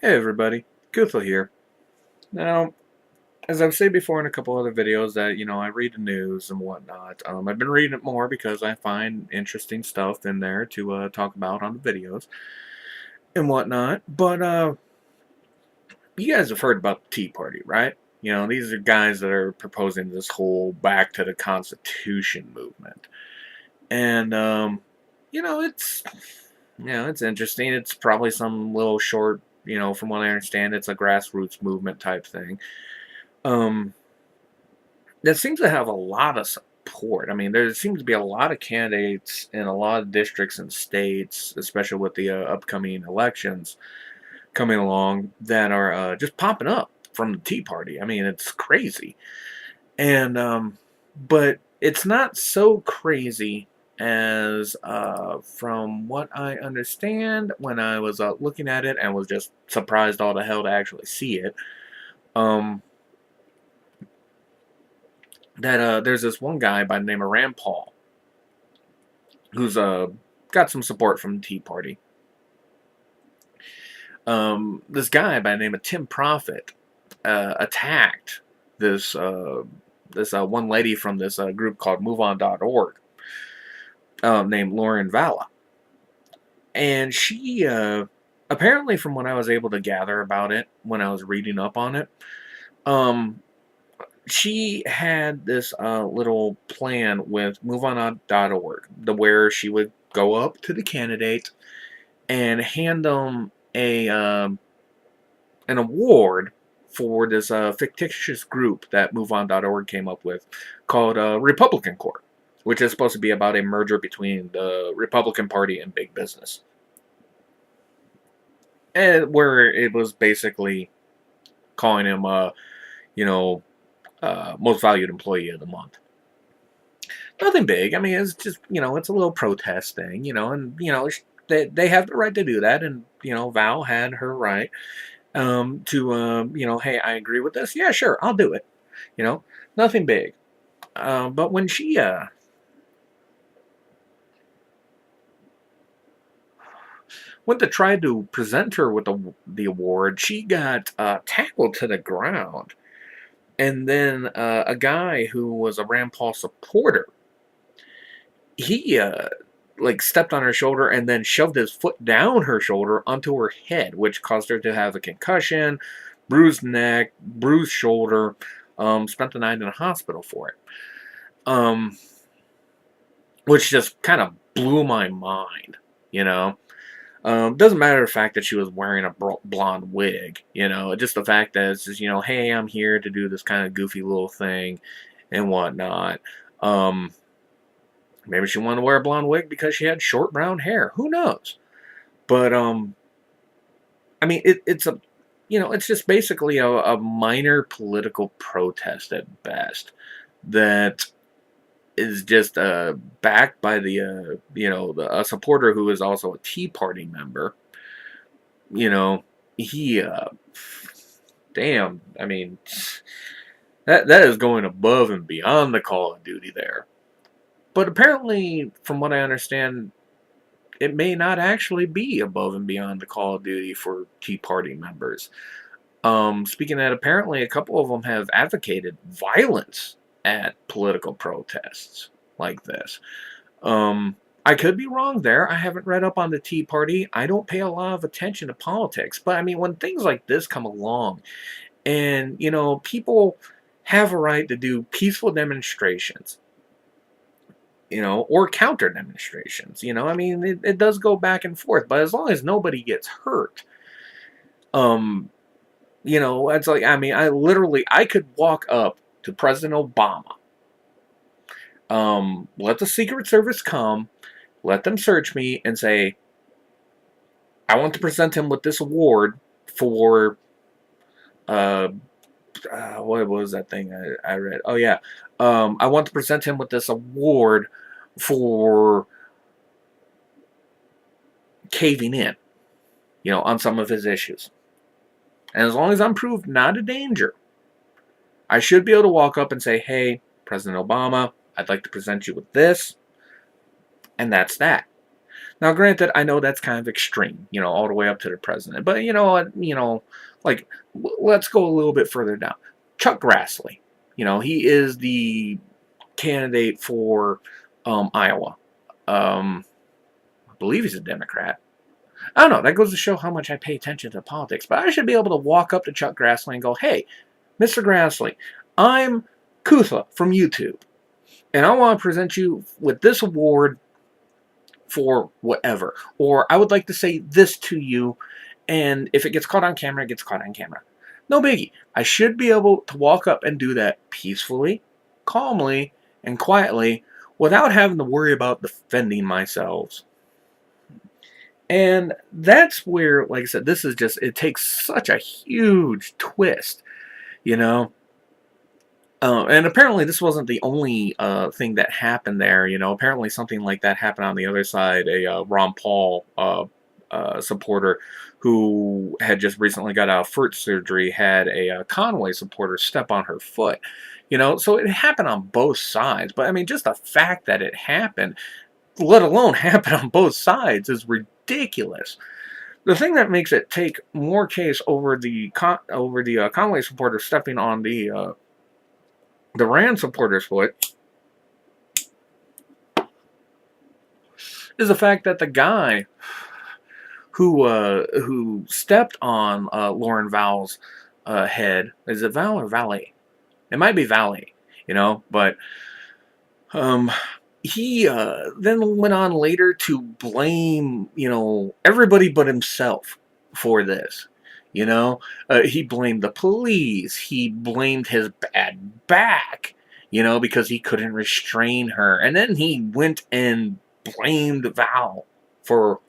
Hey everybody, Guthel here. Now, as I've said before in a couple other videos that, I read the news and whatnot. I've been reading it more because I find interesting stuff in there to talk about on the videos and whatnot. But you guys have heard about the Tea Party, right? These are guys that are proposing this whole back to the Constitution movement. And, it's, it's interesting. It's probably some little short, from what I understand, it's a grassroots movement type thing. Um, that seems to have a lot of support. I mean, there seems to be a lot of candidates in a lot of districts and states, especially with the upcoming elections coming along, that are just popping up from the Tea Party. I mean, it's crazy. And, but it's not so crazy as from what I understand when I was looking at it and was just surprised all the hell to actually see it. Um, that there's this one guy by the name of Rand Paul who's got some support from the Tea Party. This guy by the name of Tim Profit attacked this one lady from this group called MoveOn.org named Lauren Valle, and she apparently, from what I was able to gather about it when I was reading up on it, um, she had this little plan with MoveOn.org, where she would go up to the candidate and hand them an award for this fictitious group that MoveOn.org came up with called Republican Court, which is supposed to be about a merger between the Republican Party and big business, and where it was basically calling him, most valued employee of the month. Nothing big. I mean, it's just, it's a little protest thing, and, they have the right to do that. And, Val had her right to, hey, I agree with this. Yeah, sure, I'll do it. Nothing big. But when she, went to try to present her with the award, she got tackled to the ground. And then a guy who was a Rand Paul supporter, he like stepped on her shoulder and then shoved his foot down her shoulder onto her head, which caused her to have a concussion, bruised neck, bruised shoulder. Spent the night in a hospital for it. Which just kind of blew my mind, you know. Doesn't matter the fact that she was wearing a blonde wig, just the fact that it's just, hey, I'm here to do this kind of goofy little thing and whatnot. Maybe she wanted to wear a blonde wig because she had short brown hair. Who knows? But I mean, it's a, it's just basically a minor political protest at best that is just backed by the a supporter who is also a Tea Party member. He damn, I mean, that is going above and beyond the Call of Duty there. But apparently, from what I understand, it may not actually be above and beyond the Call of Duty for Tea Party members. Speaking of that, apparently a couple of them have advocated violence at political protests like this. I could be wrong there. I haven't read up on the Tea Party. I don't pay a lot of attention to politics. But I mean, when things like this come along and, people have a right to do peaceful demonstrations, or counter demonstrations, I mean, it does go back and forth. But as long as nobody gets hurt, it's like, I mean, I could walk up to President Obama, let the Secret Service come, let them search me, and say, I want to present him with this award for, what was that thing I read? Oh, yeah. I want to present him with this award for caving in, on some of his issues. And as long as I'm proved not a danger, I should be able to walk up and say, hey, President Obama, I'd like to present you with this. And that's that. Now, granted, I know that's kind of extreme, all the way up to the president. But you know what, like let's go a little bit further down. Chuck Grassley, he is the candidate for Iowa. I believe he's a Democrat. I don't know. That goes to show how much I pay attention to politics. But I should be able to walk up to Chuck Grassley and go, "Hey, Mr. Grassley, I'm Kutha from YouTube, and I want to present you with this award for whatever. Or I would like to say this to you, and if it gets caught on camera, it gets caught on camera. No biggie. I should be able to walk up and do that peacefully, calmly, and quietly without having to worry about defending myself." And that's where, like I said, this is just, it takes such a huge twist, you know? And apparently this wasn't the only thing that happened there, Apparently something like that happened on the other side. A Ron Paul supporter who had just recently got out of foot surgery had a Conway supporter step on her foot. So it happened on both sides. But I mean, just the fact that it happened, let alone happen on both sides, is ridiculous. The thing that makes it take more case over the Conway supporter stepping on the Rand supporter's foot is the fact that the guy who stepped on Lauren Valle's head, is it Val or Valle? It might be Valle, but he then went on later to blame, everybody but himself for this. He blamed the police. He blamed his bad back, because he couldn't restrain her. And then he went and blamed Val for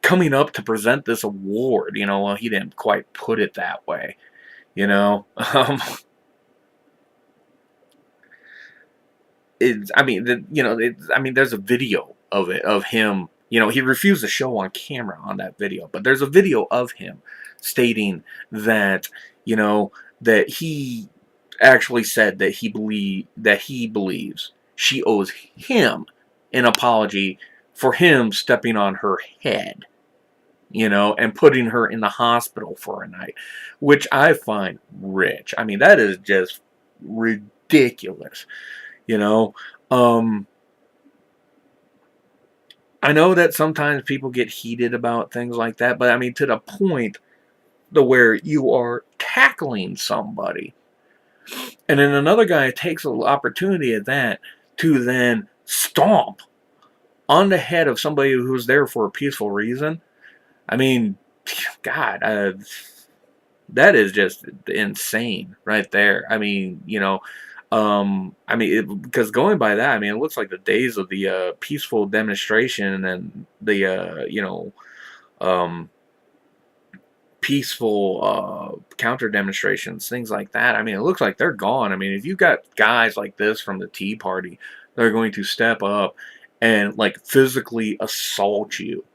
coming up to present this award. Well, he didn't quite put it that way. There's a video of it, of him. He refused to show on camera on that video, but there's a video of him stating that, that he actually said that he believes she owes him an apology for him stepping on her head, and putting her in the hospital for a night, which I find rich. I mean, that is just ridiculous. I know that sometimes people get heated about things like that, but I mean, to the point to where you are tackling somebody, and then another guy takes an opportunity at that to then stomp on the head of somebody who's there for a peaceful reason. I mean, God, that is just insane right there. I mean, because going by that, I mean, it looks like the days of the peaceful demonstration and the peaceful counter demonstrations, things like that. I mean, it looks like they're gone. I mean, if you've got guys like this from the Tea Party, they're going to step up and like physically assault you.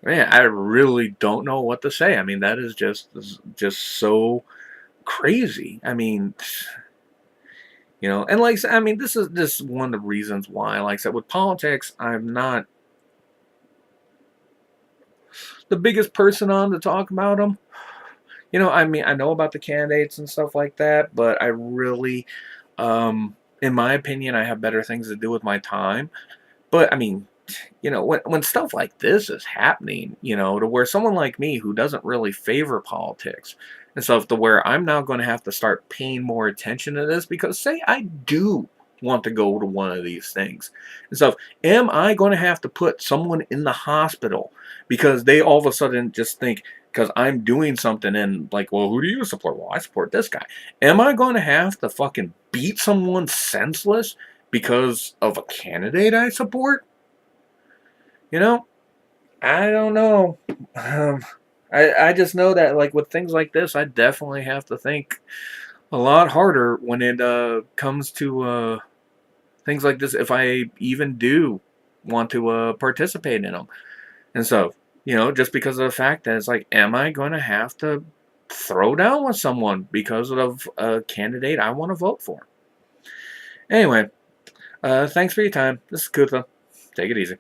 Man, I really don't know what to say. I mean, that is just so crazy. I mean, and like I mean, this is one of the reasons why, like I said, with politics, I'm not the biggest person on to talk about them. I mean, I know about the candidates and stuff like that, but I really, in my opinion, I have better things to do with my time. But I mean, when stuff like this is happening, to where someone like me who doesn't really favor politics and stuff, to where I'm now going to have to start paying more attention to this, because say I do want to go to one of these things and stuff, am I going to have to put someone in the hospital because they all of a sudden just think, because I'm doing something and like, well, who do you support? Well, I support this guy. Am I going to have to fucking beat someone senseless because of a candidate I support? I don't know. I just know that, like, with things like this, I definitely have to think a lot harder when it comes to things like this, if I even do want to participate in them. And so, just because of the fact that it's like, am I going to have to throw down with someone because of a candidate I want to vote for. Anyway, thanks for your time. This is Kutha. Take it easy.